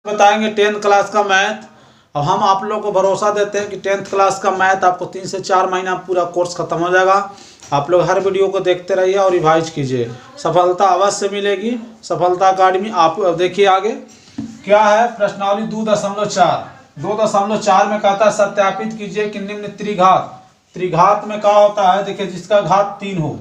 बताएंगे 10th class का math. अब हम आप लोगों को भरोसा देते हैं कि 10th क्लास का मैथ आपको 3 से 4 महीना पूरा कोर्स खत्म हो जाएगा। आप लोग हर वीडियो को देखते रहिए और रिवाइज कीजिए, सफलता अवश्य मिलेगी। सफलता अकाडमी आप देखिए आगे क्या है। प्रश्नावली 2.4 में कहता है सत्यापित कीजिए कि निम्न त्रिघात में क्या होता है। देखिए जिसका घात 3 हो,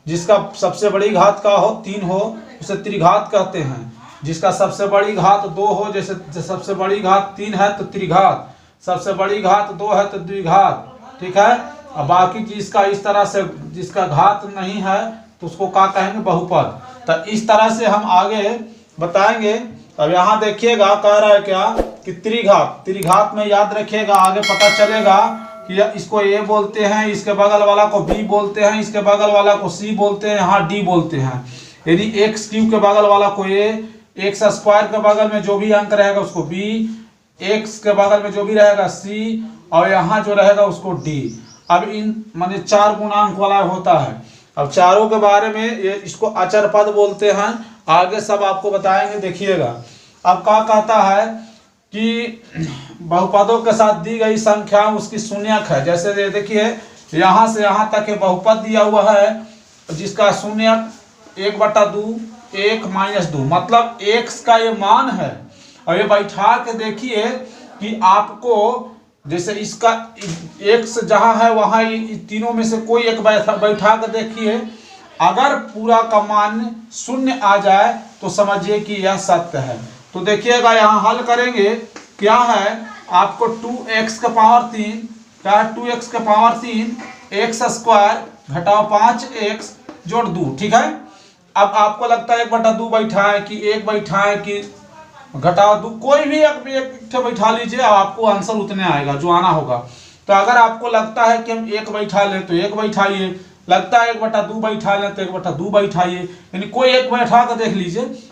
जिसका सबसे बड़ी घात का हो 3 हो उसे त्रिघात कहते हैं। जिसका सबसे बड़ी घात 2 हो, जैसे सबसे बड़ी घात 3 है तो त्रिघात, सबसे बड़ी घात 2 है तो द्विघात, ठीक है। और बाकी जिसका इस तरह से जिसका घात नहीं है तो उसको क्या कहेंगे, बहुपद। तो इस तरह से हम आगे बताएंगे। अब यहाँ देखिएगा कह रहा है क्या कि त्रिघात में याद रखिएगा, आगे पता चलेगा कि इसको ए बोलते हैं, इसके बगल वाला को बी बोलते हैं, इसके बगल वाला को सी बोलते हैं, यहाँ डी बोलते हैं। यदि एक्स क्यूब के बगल वाला को ए, एक्स स्क्वायर के बगल में जो भी अंक रहेगा उसको बी, एक्स के बगल में जो भी रहेगा सी, और यहाँ जो रहेगा उसको डी। अब इन माने 4 गुणांक वाला होता है। अब चारों के बारे में ये इसको अचर पद बोलते हैं, आगे सब आपको बताएंगे, देखिएगा। अब क्या कहता है कि बहुपदों के साथ दी गई संख्या उसकी शून्यक है। जैसे देखिए यहाँ से यहाँ तक बहुपद दिया हुआ है जिसका शून्यक 1/2 1 - 2, मतलब x का ये मान है। और ये बैठा के देखिए कि आपको जैसे इसका x जहां है वहां तीनों में से कोई एक बैठा के देखिए, अगर पूरा का मान 0 आ जाए तो समझिए कि यह सत्य है। तो देखिएगा यहाँ हल करेंगे क्या है। आपको 2x का पावर 3 क्या है, 2x का पावर 3 x² घटाओ 5x जोड़ 2, ठीक है। अब आपको लगता है 1/2 बैठा है कि 1 बैठा है कि घटाओ 2, कोई भी एक बैठा लीजिए, आपको आंसर उतने आएगा जो आना होगा। तो अगर आपको लगता है कि हम 1 बैठा लें तो 1 बैठाइए, लगता है 1/2 बैठा लें तो 1/2 बैठाइए, यानी कोई एक बैठा कर देख लीजिए।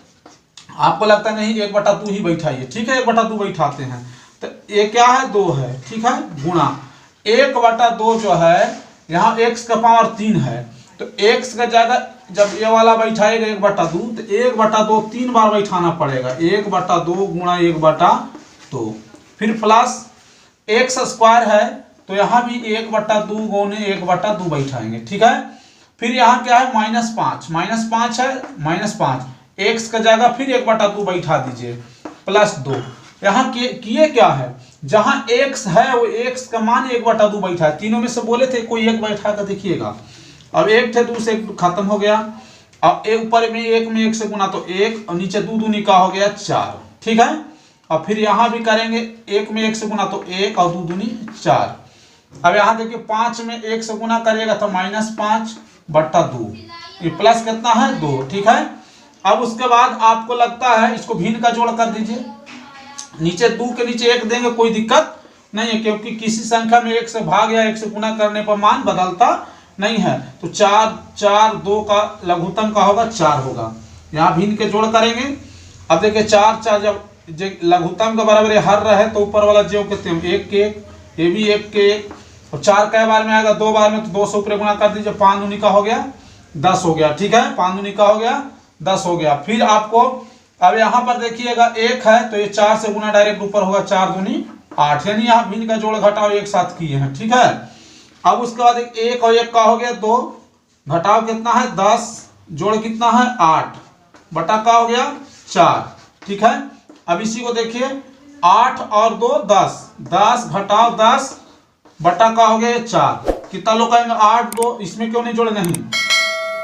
आपको लगता है नहीं 1/2 ही बैठाइए, ठीक है, 1/2 बैठाते हैं। तो ये क्या है, 2 है, ठीक है, गुणा 1/2 जो है यहाँ x का पावर 3 है, तो x का जगह जब ये वाला बैठाएगा 1/2 तो 1/2 3 बार बैठाना पड़ेगा, 1/2 गुणा 1/2, फिर प्लस x² है तो यहाँ भी 1/2 गुणे 1/2 बैठाएंगे, ठीक है। फिर यहाँ क्या है, -5 है, -5 x का जगह फिर 1/2 बैठा दीजिए, +2। यहाँ किए क्या है, जहां x है वो x का मान 1/2 बैठा है। तीनों में से बोले थे कोई एक बैठा कर देखिएगा। अब 1 थे, 2 से 1 खत्म हो गया। अब ऊपर में 1 से गुना तो 1, और नीचे 2 दूनी का हो गया 4, ठीक है। और फिर यहाँ भी करेंगे 1 से गुना तो 1 और 2 दूनी 4। अब यहाँ देखिए 5 में 1 से गुना करिएगा तो -5/2, ये प्लस कितना है 2, ठीक है। अब उसके बाद आपको लगता है इसको भिन्न का जोड़ कर दीजिए, नीचे 2 के नीचे 1 देंगे, कोई दिक्कत नहीं है, क्योंकि किसी संख्या में 1 से भाग या 1 से गुना करने पर मान बदलता नहीं है। तो 4 2 का लघुत्तम का होगा 4 होगा, यहाँ भिन्न के जोड़ करेंगे। अब देखिए 4 जब लघुत्तम का बराबर हर रहे तो ऊपर वाला जो कहते हैं 1 के 1, ये भी 1 के 1, और 4 कै बार में आएगा, 2 बार में, तो 2 से ऊपर गुना कर दीजिए, 5 दूनी का हो गया 10 हो गया, ठीक है, 5 दूनी का हो गया 10 हो गया। फिर आपको अब यहाँ पर देखिएगा 1 है तो ये 4 से गुना डायरेक्ट ऊपर होगा, 4 दूनी 8, यानी यहाँ भिन्न का जोड़ घटाव एक साथ किए हैं, ठीक है। अब उसके बाद 1 और 1 का हो गया 2, घटाव कितना है 10, जोड़ कितना है 8, बटा का हो गया 4, ठीक है। अब इसी को देखिए 8 और 2 10, 10 घटाव 10 बटा का हो गया 4, कितना लोग कहेंगे 8 2, इसमें क्यों नहीं जोड़े, नहीं,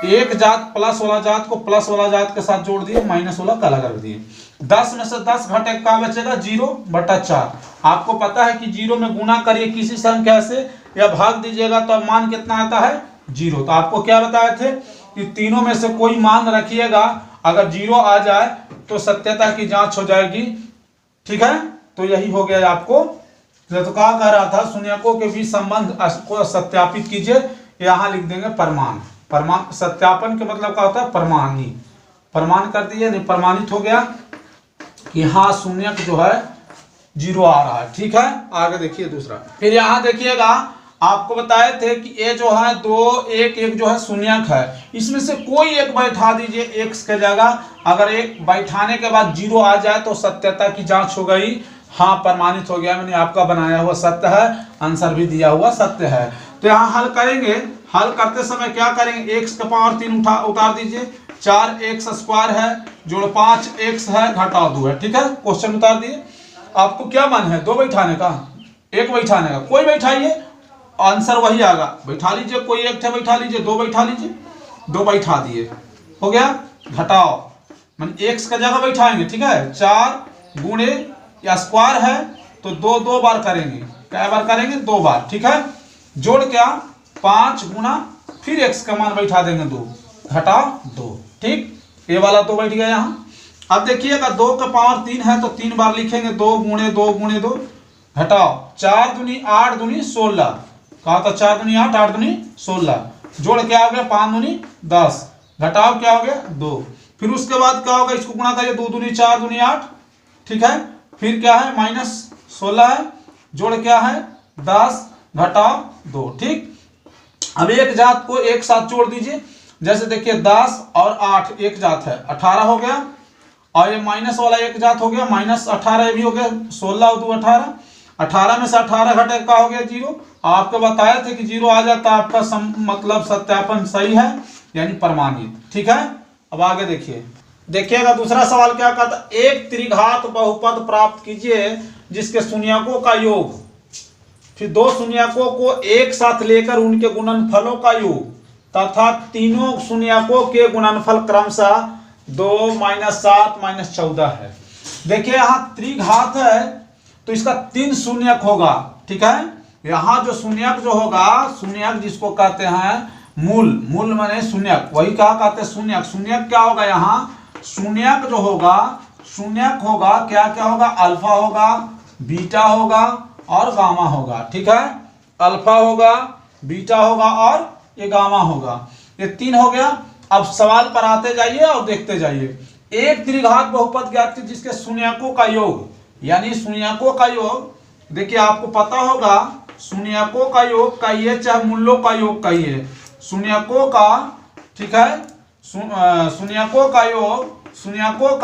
एक जात प्लस वाला जात को प्लस वाला जात के साथ जोड़ दिए, माइनस वाला का अलग रख दिए। 10 में से 10 घटे का बचेगा 0/4। आपको पता है कि 0 में गुना करिए किसी संख्या से या भाग दीजिएगा तो मान कितना आता है 0। तो आपको क्या बताए थे कि तीनों में से कोई मान रखिएगा, अगर 0 आ जाए तो सत्यता की जांच हो जाएगी, ठीक है। तो यही हो गया आपको। तो क्या कह रहा था, शून्यकों के बीच संबंध को सत्यापित कीजिए, यहाँ लिख देंगे प्रमाण। सत्यापन के मतलब क्या होता है, प्रमाण कर दिए, नहीं प्रमाणित हो गया कि हाँ शून्यक जो है 0 आ रहा है, ठीक है। आगे देखिए दूसरा, फिर यहाँ देखिएगा आपको बताए थे कि ये जो है 2 1 1 जो है शून्यक है, इसमें से कोई एक बैठा दीजिए x के जगह। अगर एक बैठाने के बाद 0 आ जाए तो सत्यता की जांच हो गई, हाँ प्रमाणित हो गया, मैंने आपका बनाया हुआ सत्य है, आंसर भी दिया हुआ सत्य है। तो यहाँ हल करेंगे, हल करते समय क्या करेंगे, x का पावर 3 उतार दीजिए, 4x² है जोड़ 5x है घटाओ 2 है, ठीक है। क्वेश्चन उतार दिए। आपको क्या मन है, 2 बैठाने का, 1 बैठाने का, कोई बैठाइए, आंसर वही आएगा। बैठा लीजिए, कोई एक बैठा लीजिए, 2 बैठा लीजिए, 2 बैठा दिए, हो गया। घटाओ मान x का जगह बैठाएंगे, ठीक है। 4 गुणे या स्क्वायर है तो 2 बार करेंगे, क्या बार करेंगे, 2 बार, ठीक है। जोड़ क्या 5 गुना फिर x का मान बैठा देंगे 2, घटाओ 2, ठीक। ये वाला 2 बैठ गया यहाँ। अब देखिएगा 2 का पावर 3 है तो 3 बार लिखेंगे, 2 गुणे 2 गुणे 2, घटाओ 4 दूनी 8 दूनी 16, कहा था 4 दूनी 8 8 दूनी 16, जोड़ क्या हो गया 5 दूनी 10, घटाओ क्या हो गया 2। फिर उसके बाद क्या होगा, इसको गुणा करिए, 2 दूनी 4 दूनी 8, ठीक है। फिर क्या है -16 है, जोड़ क्या है 10, घटाओ 2, ठीक। अब एक जात को एक साथ जोड़ दीजिए, जैसे देखिए 10 और 8 एक जात है, 18 हो गया, और ये माइनस वाला एक जात हो गया, -18 ये भी हो गया, 16 और 2 18, 18 में से 18 घटे का हो गया 0। आपको बताया थे कि 0 आ जाता है आपका मतलब सत्यापन सही है, यानी प्रमाणित, ठीक है। अब आगे देखिए, देखिएगा दूसरा सवाल क्या कहता, एक त्रिघात बहुपद प्राप्त कीजिए जिसके शून्यकों का योग, फिर 2 शून्यकों को एक साथ लेकर उनके गुणनफलों का योग तथा तीनों शून्यकों के गुणनफल क्रमशः 2 -7 -14 है। देखिए यहाँ त्रिघात है तो इसका 3 शून्यक होगा, ठीक है। यहाँ जो शून्यक जो होगा, शून्यक जिसको कहते हैं मूल, मूल माने शून्यक, वही कहा कहते हैं शून्यक। शून्यक क्या होगा, यहाँ शून्यक जो होगा, शून्यक होगा क्या क्या होगा, अल्फा होगा, बीटा होगा और गामा होगा, ठीक है। अल्फा होगा, बीटा होगा और ये गामा होगा, ये 3 हो गया। अब सवाल पर आते जाइए और देखते जाइए। एक त्रिघात बहुपद ज्ञात कीजिए जिसके शून्यकों का योग, यानी शून्यकों का योग, देखिए आपको पता होगा शून्यकों का योग कहिए चाहे मूलों का योग कहिए, शून्यकों का, ठीक है। शून्यकों का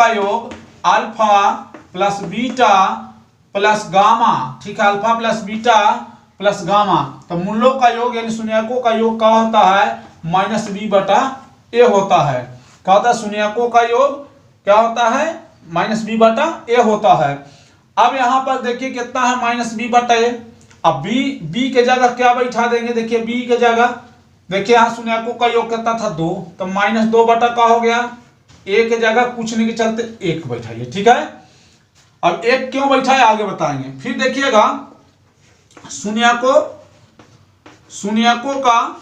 योग alpha plus beta plus gamma, ठीक है। Alpha plus beta plus gamma, तो मूलों का योग यानी शून्यकों का योग क्या होता है, -b/a होता है। क्या होता है, शून्यकों का योग क्या होता है, -b/a होता है। अब यहाँ पर देखिए कितना है -b/a। अब b के जगह क्या बैठा देंगे, देखिए b के जगह, देखिए यहाँ शून्यकों का योग कितना था 2, तो -2 का हो गया, a के जगह कुछ नहीं के चलते 1 बैठाइए, ठीक है। अब 1 क्यों बैठाए आगे बताएंगे। फिर देखिएगा शून्यकों का,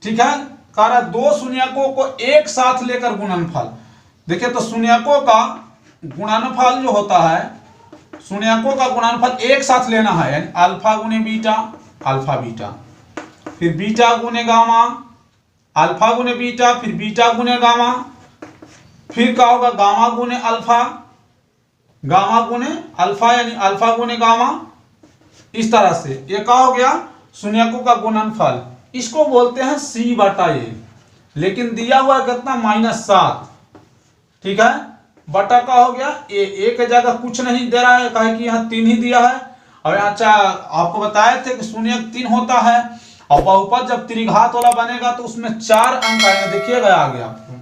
ठीक है, कह रहा 2 शून्यकों को एक साथ लेकर गुणनफल, देखिए तो शून्यकों का गुणनफल जो होता है, शून्यकों का गुणनफल एक साथ लेना है, यानी अल्फा गुने बीटा, अल्फा बीटा, फिर बीटा गुने गामा, अल्फा गुने बीटा, फिर बीटा गुने गामा, फिर क्या होगा गामा गुने अल्फा, गामा गुने अल्फा यानी अल्फा गुने गामा। इस तरह से ये क्या हो गया शून्यकों का गुणनफल, इसको बोलते हैं c/a, लेकिन दिया हुआ कितना -7, ठीक है। बटा का हो गया a के जगह कुछ नहीं दे रहा है, कहे कि यहाँ 3 ही दिया है। और अच्छा आपको बताए थे कि शून्यक 3 होता है, और बहुपद जब त्रिघात वाला बनेगा तो उसमें 4 अंक आएंगे, देखिएगा आ गया आपको।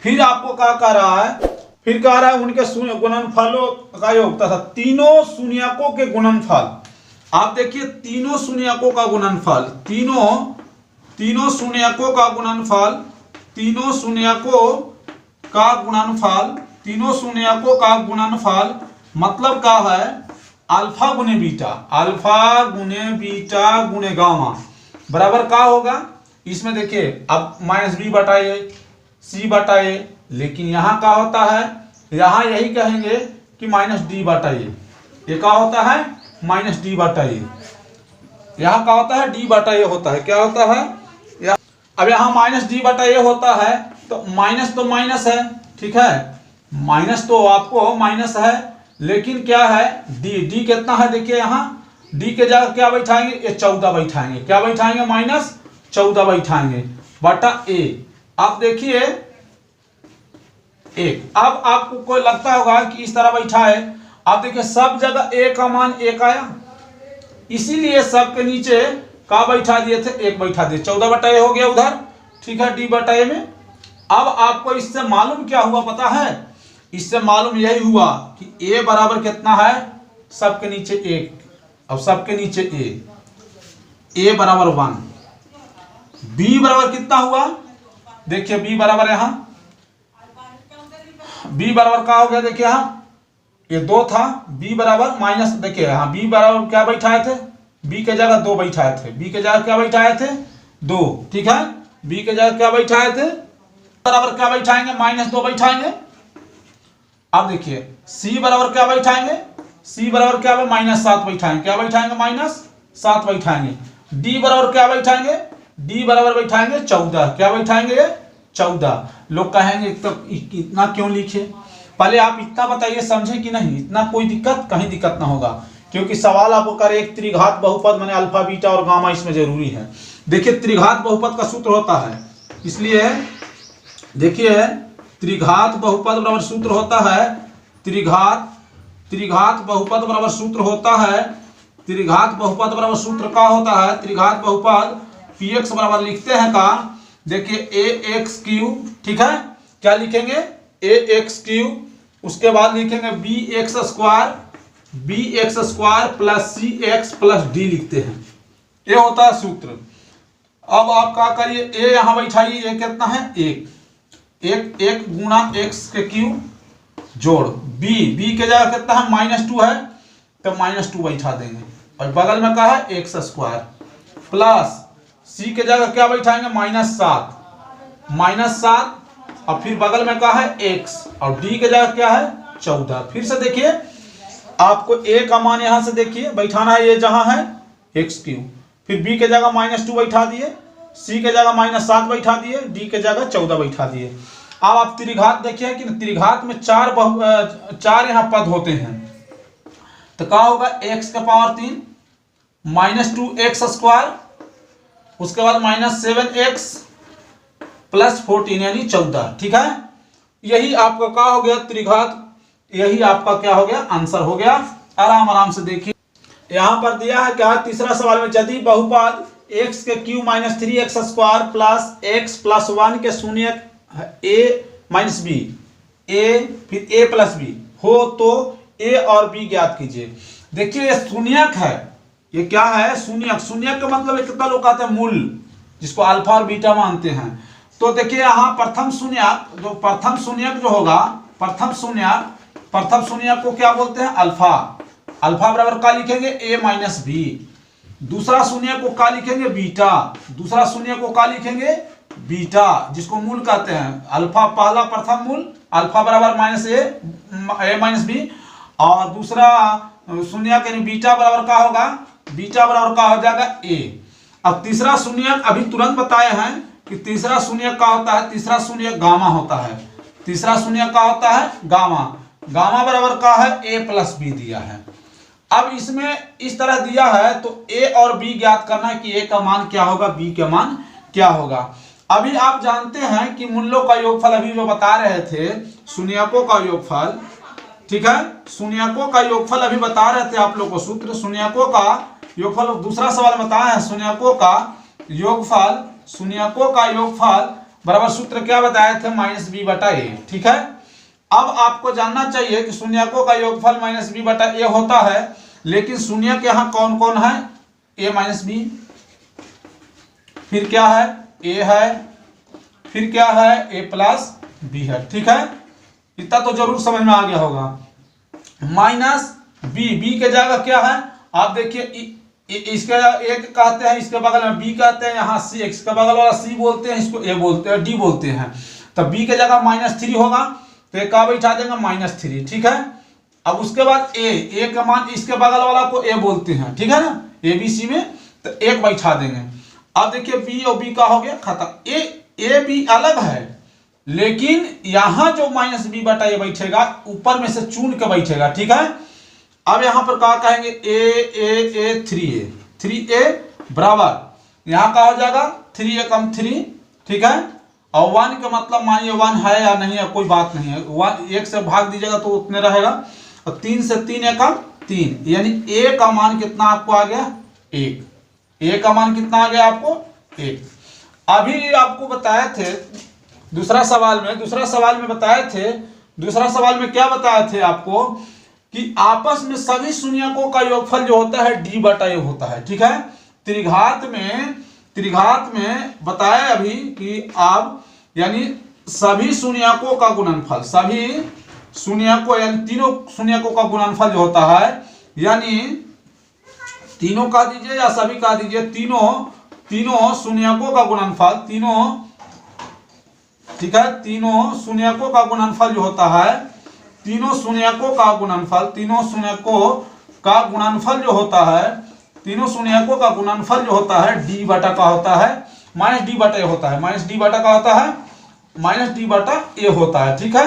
फिर आपको क्या कह रहा है, फिर कह रहा है उनके गुणनफलों का योग तथा तीनों शून्यकों के गुणनफल। आप देखिए तीनों शून्यकों का गुणनफल, तीनों शून्यकों का गुणनफल, तीनों शून्यकों का गुणनफल मतलब क्या है, अल्फा गुने बीटा, अल्फा गुने बीटा गुने गामा बराबर क्या होगा। इसमें देखिए अब -b/a c/a, लेकिन यहाँ क्या होता है, यहाँ यही कहेंगे कि -d/a, ये क्या होता है -d/a, यहाँ क्या होता है d/a होता है, क्या होता है। अब यहाँ -d/a होता है तो माइनस है, ठीक है, माइनस तो आपको माइनस है, लेकिन क्या है d कितना है, देखिए यहाँ डी के जगह क्या बैठाएंगे, ये 14 बैठाएंगे, क्या बैठाएंगे, -14 बैठाएंगे बटा ए। आप देखिए एक, अब आपको कोई लगता होगा कि इस तरह बैठा है, आप देखिए सब जगह ए का मान 1 आया, इसीलिए सब के नीचे का बैठा दिए थे, 1 बैठा दिए, 14 बटा ए हो गया उधर, ठीक है, डी बटा ए में। अब आपको इससे मालूम क्या हुआ पता है, इससे मालूम यही हुआ कि ए बराबर कितना है, सबके नीचे 1, अब सबके नीचे ए बराबर 1, बी बराबर कितना हुआ, देखिए बी बराबर यहां, बी बराबर क्या हो गया, देखिए यहां ये 2 था, बी बराबर माइनस, देखिए यहां बी बराबर क्या बैठाए थे, बी के जगह 2 बैठाए थे, बी के जगह क्या बैठाए थे 2, ठीक है, बी के जगह क्या बैठाए थे, बराबर क्या बैठाएंगे, -2 बैठाएंगे। अब देखिए सी बराबर क्या बैठाएंगे, सी बराबर क्या -7 बैठाएंगे, क्या बैठाएंगे, -7 बैठाएंगे। डी बराबर क्या बैठाएंगे, डी बराबर बैठाएंगे 14, क्या बैठाएंगे 14। लोग कहेंगे तो इतना क्यों लिखे, पहले आप इतना बताइए समझे कि नहीं, इतना कोई दिक्कत, कहीं दिक्कत ना होगा, क्योंकि सवाल आपको कर एक त्रिघात बहुपद माने अल्फा बीटा और गामा इसमें जरूरी है। देखिए त्रिघात बहुपद का सूत्र होता है, इसलिए देखिए त्रिघात बहुपद बराबर सूत्र होता है, त्रिघात बहुपद बराबर सूत्र होता है, त्रिघात बहुपद बराबर सूत्र का होता है, त्रिघात बहुपद px बराबर लिखते हैं का, देखिए ax3, ठीक है, क्या लिखेंगे ax3, उसके बाद लिखेंगे bx² plus cx plus D लिखते हैं, ये होता है सूत्र। अब आप क्या करिए, ए यहां बैठाइए, ये कितना है 1 गुना x³ जोड़ b के जगह कितना है -2 है, तो -2 बैठा देंगे, और बगल में क्या है x² प्लस c के जगह क्या बैठाएंगे -7 और फिर बगल में क्या है x, और d के जगह क्या है 14। फिर से देखिए आपको a का मान यहां से देखिए बैठाना है, ये जहां है x³, फिर b के जगह -2 बैठा दिए, c के जगह -7 बैठा दिए, d के जगह 14 बैठा दिए। अब आप त्रिघात देखिए कि त्रिघात में 4 यहाँ पद होते हैं, तो क्या होगा x का पावर 3 -2x², उसके बाद -7x प्लस 14 यानी 14, ठीक है, यही आपका क्या हो गया त्रिघात, यही आपका क्या हो गया आंसर हो गया। आराम से देखिए यहां पर दिया है क्या, तीसरा सवाल में यदि बहुपद x³ -3x² plus x plus 1 के शून्य a - b, a फिर a प्लस b हो तो a और b ज्ञात कीजिए। देखिए ये शून्यक है, ये क्या है शून्यक का मतलब कितना लोग कहते हैं मूल, जिसको अल्फा और बीटा मानते हैं। तो देखिए यहाँ प्रथम शून्यक जो होगा, प्रथम शून्यक को क्या बोलते हैं अल्फा बराबर क्या लिखेंगे a - b। दूसरा शून्यक को क्या लिखेंगे बीटा, जिसको मूल कहते हैं, अल्फा पहला प्रथम मूल अल्फा बराबर -a - b, और दूसरा शून्यक यानी बीटा बराबर क्या होगा, बीटा बराबर क्या हो जाएगा a। अब तीसरा शून्यक अभी तुरंत बताए हैं कि तीसरा शून्यक क्या होता है, तीसरा शून्यक गामा होता है, तीसरा शून्यक क्या होता है गामा बराबर क्या है a प्लस b दिया है। अब इसमें इस तरह दिया है तो a और b ज्ञात करना है कि a का मान क्या होगा, b का मान क्या होगा। अभी आप जानते हैं कि मूलों का योगफल अभी जो बता रहे थे शून्यकों का योगफल, ठीक है, शून्यकों का योगफल अभी बता रहे थे आप लोग को सूत्र, शून्यकों का योगफल दूसरा सवाल बताया है, शून्यकों का योगफल बराबर सूत्र क्या बताए थे -b/a, ठीक है। अब आपको जानना चाहिए कि शून्यकों का योगफल -b/a होता है, लेकिन शून्यक यहाँ कौन कौन है a - b, फिर क्या है a है, फिर क्या है a प्लस b है, ठीक है, इतना तो जरूर समझ में आ गया होगा। -b के जगह क्या है, आप देखिए इसके एक कहते हैं, इसके बगल में b कहते हैं, यहाँ c, इसके बगल वाला c बोलते हैं, इसको a बोलते हैं, d बोलते हैं, तो b के जगह -3 होगा तो एक का बैठा देंगे -3, ठीक है। अब उसके बाद a का मान इसके बगल वाला को a बोलते हैं, ठीक है ना, ABC में तो 1 बैठा देंगे। अब देखिए b और b का हो गया खत्म, a b अलग है, लेकिन यहां जो -b/a बैठेगा ऊपर में से चुन के बैठेगा, ठीक है। अब यहाँ पर क्या कहेंगे, ए 3a बराबर यहाँ का हो जाएगा 3a कम 3, ठीक है। और 1 का मतलब मानिए 1 है या नहीं है, कोई बात नहीं है, 1 से भाग दीजिएगा तो उतने रहेगा। और 3 से 3 एकम 3, यानी a का मान कितना आपको आ गया 1। a का मान कितना आ गया आपको 1। अभी आपको बताए थे दूसरा सवाल में बताए थे, दूसरा सवाल में क्या बताए थे आपको कि आपस में सभी शून्यकों का योगफल जो होता है d/a होता है, ठीक है। त्रिघात में बताया अभी कि आप यानी सभी शून्यकों का गुणनफल, सभी शून्यकों यानी तीनों शून्यकों का गुणनफल जो होता है, यानी तीनों का दीजिए या सभी का दीजिए, तीनों शून्यकों का गुणनफल, ठीक है, तीनों शून्यकों का गुणनफल जो होता है, तीनों शून्यकों का गुणनफल जो होता है, तीनों शून्यकों का गुणनफल जो होता है d बटा का होता है माइनस d बटा ए होता है, माइनस d बटा का होता है माइनस d बटा ए होता है, ठीक है।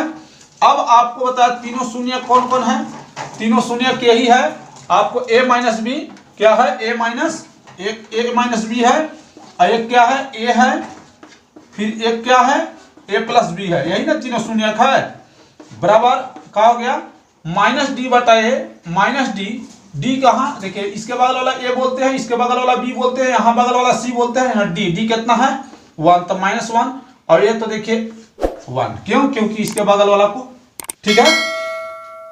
अब आपको बताया तीनों शून्य कौन कौन है, तीनों शून्य के ही है आपको a माइनस बी क्या है, a माइनस बी है, और एक क्या है a है, फिर एक क्या है a प्लस बी है, यही ना तीनों शून्य है। बराबर क्या हो गया माइनस d बटा ए माइनस डी कहाँ देखिए, इसके बगल वाला a बोलते हैं, इसके बगल वाला b बोलते हैं, यहाँ बगल वाला c बोलते हैं, यहाँ d कितना है 1, तो -1, और ये तो देखिए 1, क्योंकि इसके बगल वाला को, ठीक है।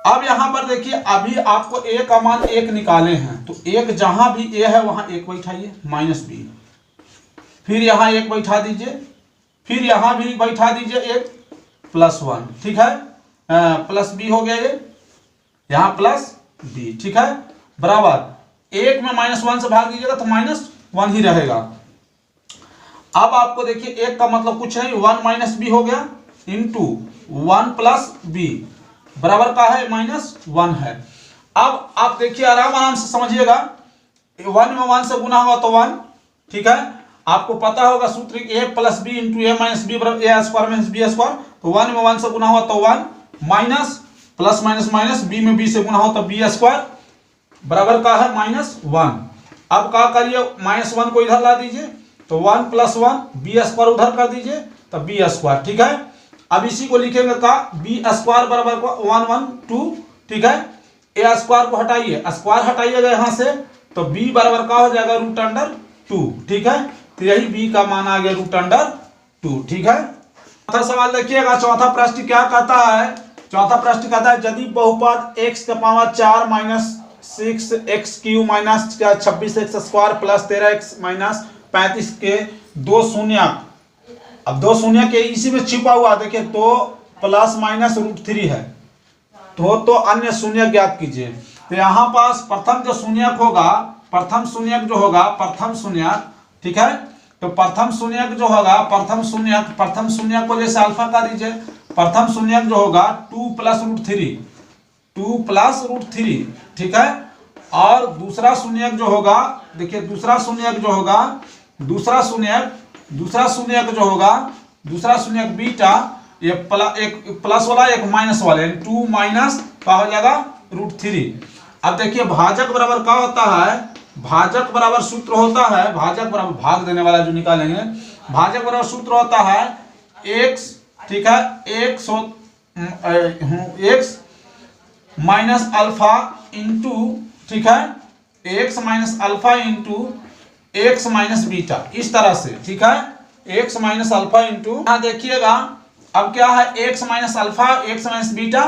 अब यहाँ पर देखिए अभी आपको a का मान 1 निकाले हैं, तो 1 जहां भी a है वहां 1 बैठाइए -b, फिर यहाँ 1 बैठा दीजिए, फिर यहाँ भी बैठा दीजिए 1 +1, ठीक है, प्लस b हो गया, ये यहाँ प्लस b, ठीक है। बराबर 1 में -1 से भाग दीजिएगा तो -1 ही रहेगा। अब आपको देखिए 1 का मतलब कुछ नहीं, 1 - b हो गया इंटू 1 + b बराबर का है -1 है। अब आप देखिए आराम से समझिएगा, 1 में 1 से गुना हुआ तो 1, ठीक है। आपको पता होगा सूत्र a + b into a - b बराबर a² - b², तो 1 में 1 से गुना हुआ तो 1 माइनस प्लस माइनस b में b से गुना हो तो b² बराबर का है -1। अब क्या करिए -1 को इधर ला दीजिए, तो 1 + 1 b² उधर कर दीजिए तो b², ठीक है। अब इसी को लिखेंगे का b² बराबर को 1 1 2, ठीक है। a² को हटाइए, स्क्वायर हटाइएगा यहाँ से, तो b बराबर का हो जाएगा √2, ठीक है। तो यही b का मान आ गया √2, ठीक है। चौथा सवाल देखिएगा, चौथा प्रश्न क्या कहता है, चौथा प्रश्न कहता है यदि बहुपद x⁴ - 6x³ - 26x² + 13x - 35 के दो शून्यक, अब दो शून्य के इसी में छिपा हुआ देखिए, तो ±√3 है, तो अन्य शून्य ज्ञात कीजिए। तो यहाँ पास प्रथम जो शून्यक होगा, प्रथम शून्यक, ठीक है। तो प्रथम शून्यक जो होगा, प्रथम शून्यक को जैसे अल्फा का दीजिए, प्रथम शून्यक जो होगा 2 + √3, ठीक है। और दूसरा शून्यक जो होगा, देखिए दूसरा शून्यक बीटा, ये एक प्लस वाला एक माइनस वाला, 2 माइनस क्या हो जाएगा √3। अब देखिए भाजक बराबर क्या होता है, भाजक बराबर सूत्र होता है, भाजक बराबर भाग देने वाला जो निकालेंगे, भाजक बराबर सूत्र होता है x, ठीक है, x -α इंटू, ठीक है, x -α इंटू x - बीटा, इस तरह से, ठीक है, x -α इंटू, यहाँ देखिएगा अब क्या है x -α x - बीटा।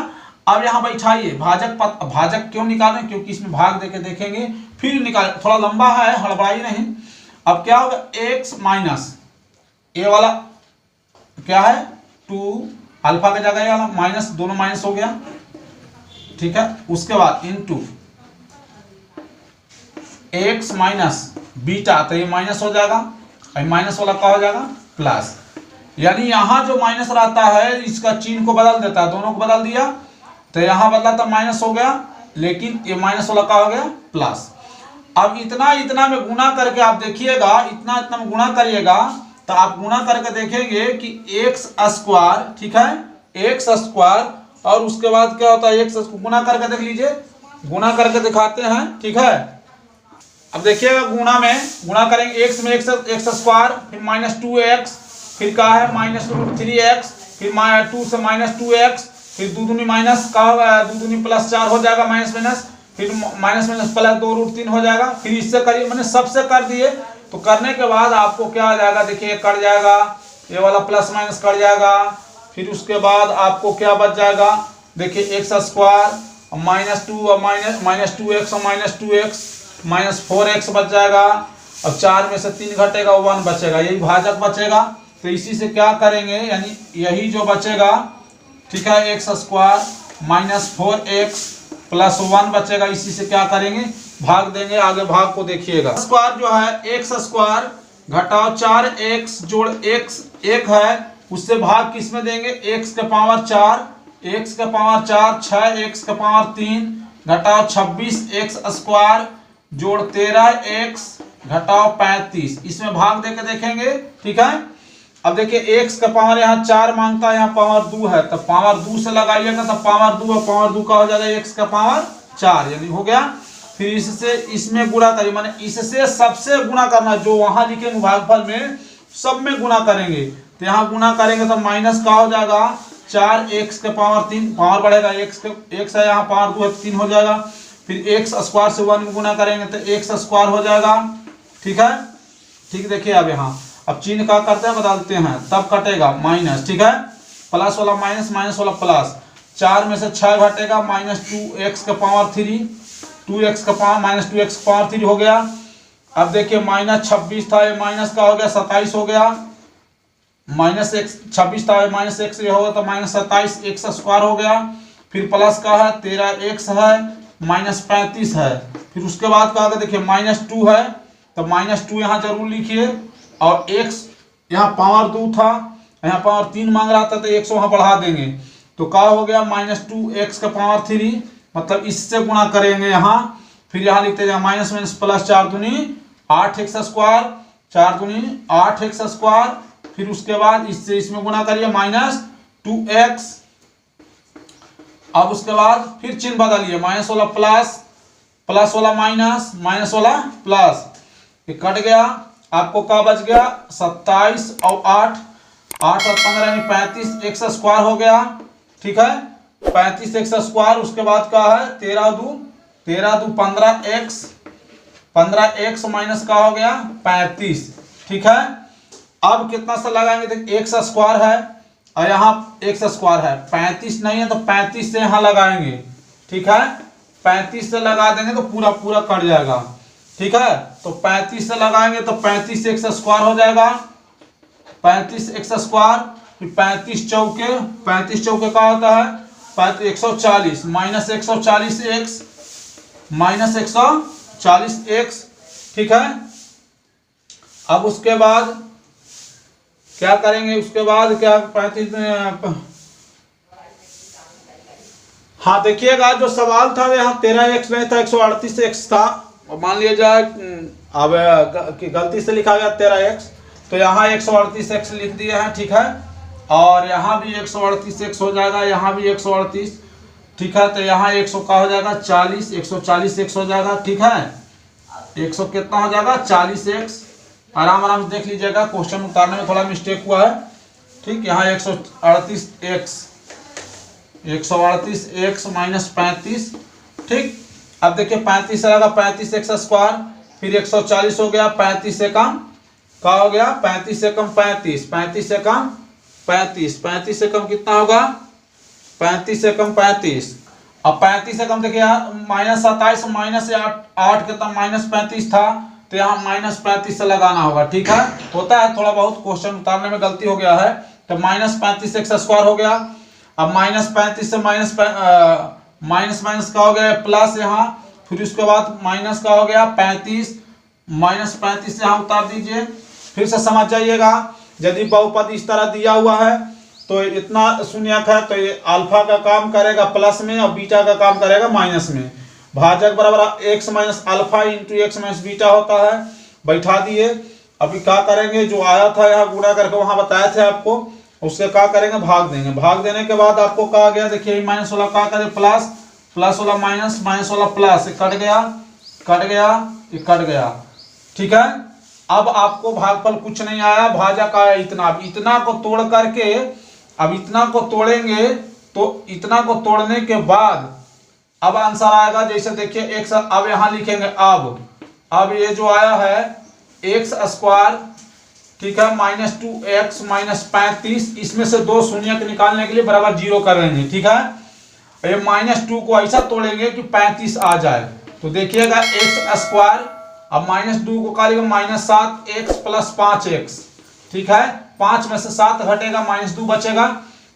अब यहाँ बैठाइए भाजक क्यों निकालें, क्योंकि इसमें भाग देके देखेंगे फिर निकाल, थोड़ा लंबा है, हड़बड़ाई नहीं। अब क्या होगा x माइनस ए वाला क्या है 2, अल्फा का जगह वाला माइनस, दोनों माइनस हो गया, ठीक है। उसके बाद इंटू x - बीटा, तो ये माइनस हो जाएगा, माइनस वाला क्या हो जाएगा प्लस, यानी यहाँ जो माइनस रहता है इसका चिन्ह को बदल देता है, दोनों को बदल दिया, तो यहाँ बदला तो माइनस हो गया, लेकिन ये माइनस वाला क्या हो गया प्लस। अब इतना में गुना करके आप देखिएगा, इतना में गुना करिएगा तो आप गुना करके देखेंगे कि x², ठीक है, x², और उसके बाद क्या होता है x गुना करके देख लीजिए, गुणा करके दिखाते हैं, ठीक है। अब देखिएगा गुणा में गुणा करेंगे x में एक्स स्क्वायर, फिर -2x, फिर क्या है -√3x, फिर 2 से -2x, फिर दो दूनी माइनस का होगा, दो दूनी प्लस 4 हो जाएगा, माइनस माइनस, फिर माइनस माइनस प्लस 2√3 हो जाएगा। फिर इससे करिए, मैंने सबसे कर दिए। तो करने के बाद आपको क्या आ जाएगा, देखिए कट जाएगा, ये वाला प्लस माइनस कट जाएगा। फिर उसके बाद आपको क्या बच जाएगा, देखिए एक्स स्क्वायर -2 और -2x और -2x -4x बच जाएगा। अब 4 में से 3 घटेगा, 1 बचेगा, यही भाजक बचेगा। तो इसी से क्या करेंगे, यानी यही जो बचेगा, ठीक है, एक्स स्क्वायर -4x प्लस 1 बचेगा। इसी से क्या करेंगे, भाग देंगे। आगे भाग को देखिएगा, स्क्वायर जो है एक्स स्क्वायर घटाओ 4x जोड़ x 1 है, उससे भाग किस में देंगे, x के पावर 4, x के पावर 4 6x के पावर 3 घटाओ 26x स्क्वायर जोड़ 13x घटाओ 35, इसमें भाग देके देखेंगे, ठीक है। अब देखिए x का पावर यहाँ 4 मांगता है, यहाँ पावर 2 है, तो पावर 2 से लगाइएगा तो पावर 2 और पावर 2 का हो जाएगा x का पावर 4, यानी हो गया। फिर इससे इसमें गुणा करिए, माने इससे सबसे गुणा करना, जो वहां लिखेंगे भागफल में सब में गुणा करेंगे। तो यहाँ गुणा करेंगे तो माइनस का हो जाएगा 4x के पावर 3, पावर बढ़ेगा, x है यहाँ पावर 2 है, 3 हो जाएगा। फिर x स्क्वायर से 1 में गुणा करेंगे तो x स्क्वायर हो जाएगा, ठीक है। ठीक, देखिए अब यहाँ अब चिन्ह का करते हैं, बदलते हैं, तब कटेगा माइनस, ठीक है, प्लस वाला माइनस, माइनस वाला प्लस। 4 में से 6 घटेगा, -2x का पावर 3, 2x का पावर -2x का पावर 3 हो गया। अब देखिए -26 था, ये माइनस का हो गया 27 हो गया, -26 था, -x ये होगा तो -27x स्क्वायर हो गया। फिर प्लस का है 13x है, -35 है। फिर उसके बाद का देखिए -2 है, तो -2 यहाँ जरूर लिखिए, और x यहाँ पावर 2 था, यहाँ पावर 3 मांग रहा था, तो 100 वहाँ बढ़ा देंगे, तो क्या हो गया -2x का पावर 3, मतलब इससे गुणा करेंगे यहाँ। फिर यहाँ लिखते जाए माइनस माइनस प्लस 4 दूनी 8x स्क्वायर, 4 दूनी 8x स्क्वायर। फिर उसके बाद इससे इसमें गुणा करिए -2x। अब उसके बाद फिर चिन्ह बदलिए, माइनस वाला प्लस, प्लस वाला माइनस, माइनस वाला प्लस, ये कट गया। आपको क्या बच गया, 27 और 8 और 15 यानी 35x स्क्वायर हो गया, ठीक है, 35x स्क्वायर। उसके बाद क्या है 13 दू 15x, 15x माइनस का हो गया 35, ठीक है। अब कितना सा लगाएंगे, देखिए x स्क्वायर है और यहाँ x स्क्वायर है, 35 नहीं है तो 35 से यहाँ लगाएंगे, ठीक है, 35 से लगा देंगे तो पूरा पूरा कट जाएगा, ठीक है। तो 35 से लगाएंगे तो 35x स्क्वायर हो जाएगा, 35x स्क्वायर। फिर 35 चौके का होता है 140, -140x, -140x, ठीक है। अब उसके बाद क्या करेंगे, उसके बाद क्या 35 में, हाँ देखिएगा जो सवाल था यहाँ 13x नहीं था, 138x था, और मान लिया जाए अब गलती से लिखा गया 13x, तो यहाँ 138x लिख दिए हैं, ठीक है। और यहाँ भी 138x हो जाएगा, यहाँ भी 138, ठीक है। तो यहाँ 100 का हो जाएगा 40, 140x हो जाएगा, ठीक है। 100 कितना हो जाएगा 40x, आराम आराम से देख लीजिएगा, क्वेश्चन उतारने में थोड़ा मिस्टेक हुआ है, ठीक। यहाँ 138x, 138x -35, ठीक। अब देखिए 35 से लगा 35x स्क्वायर, फिर 140 हो गया, 35 से कम क्या हो गया, 35 से कम 35, 35 से कम 35, 35 से कम कितना होगा, 35 से कम 35। अब 35 से कम देखिए -27 -8 कितना -35 था, तो यहाँ -35 से लगाना होगा, ठीक है। होता है थोड़ा बहुत, क्वेश्चन उतारने में गलती हो गया है, तो -35x स्क्वायर हो गया। अब -35 से माइनस का हो गया प्लस यहाँ, फिर उसके बाद माइनस का हो गया 35, -35 से यहाँ उतार दीजिए। फिर से समझ जाइएगा, यदि बहुपद इस तरह दिया हुआ है तो इतना शून्यक है, तो ये अल्फा का काम करेगा प्लस में और बीटा का काम करेगा माइनस में। भाजक बराबर x minus alpha into x minus beta होता है, बैठा दिए। अभी क्या करेंगे, जो आया था यहाँ गुणा करके वहां बताए थे आपको, उससे क्या करेंगे, भाग देंगे। भाग देने के बाद आपको कहा गया, देखिए माइनस वाला क्या करे प्लस, प्लस वाला माइनस, माइनस वाला प्लस, कट गया, कट गया, ये कट गया। ठीक है, अब आपको भागफल कुछ नहीं आया, भाजक आया इतना। अब इतना को तोड़ करके, अब इतना को तोड़ेंगे तो इतना को तोड़ने के बाद अब आंसर आएगा। जैसे देखिए x, अब यहां लिखेंगे अब ये जो आया है एक्स स्क्वायर, ठीक है, -2x -35, इसमें से 2 शून्य के निकालने के लिए बराबर 0 कर लेंगे। ठीक है, ये -2 को ऐसा तोड़ेंगे कि 35 आ जाए। तो देखिएगा एक्स स्क्वायर, अब -2 को करेगा -7x + 5x। ठीक है, 5 में से 7 घटेगा, -2 बचेगा,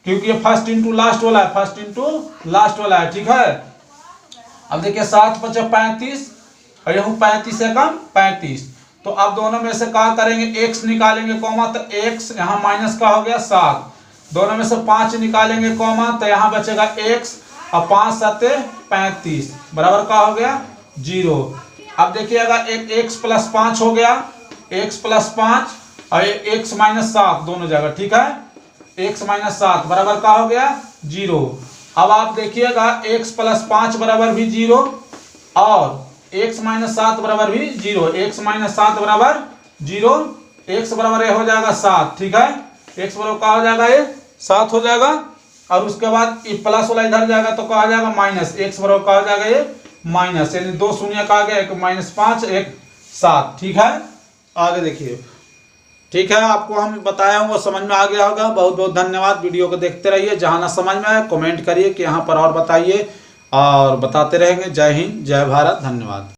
क्योंकि ये फर्स्ट इंटू लास्ट वाला है, फर्स्ट इंटू लास्ट वाला है। ठीक है, अब देखिए 7 × 5 = 35 और यह 35 से कम 35। तो अब दोनों में से क्या करेंगे, x निकालेंगे कॉमा, तो x यहाँ माइनस का हो गया 7। दोनों में से 5 निकालेंगे कॉमा, तो यहाँ बचेगा x और 5 × 7 = 35 बराबर का हो गया 0। अब देखिएगा एक x + 5 हो गया, x + 5 और x - 7 दोनों जगह। ठीक है, x - 7 बराबर का हो गया 0। अब आप देखिएगा x + 5 बराबर भी 0 और x - 7 बराबर भी 0। x - 7 बराबर 0, x बराबर ये हो जाएगा 7। ठीक है, x बराबर क्या हो जाएगा, ये 7 हो जाएगा। और उसके बाद ये प्लस वाला इधर जाएगा तो क्या हो जाएगा माइनस, x बराबर क्या हो जाएगा, ये माइनस, यानी 2 शून्य का आ गया, एक -5 एक 7। ठीक है, आगे देखिए। ठीक है, आपको हम बताया हूँ वो समझ में आ गया होगा। बहुत बहुत धन्यवाद। वीडियो को देखते रहिए, जहाँ ना समझ में आए कमेंट करिए कि यहाँ पर और बताइए, और बताते रहेंगे। जय हिंद, जय भारत, धन्यवाद।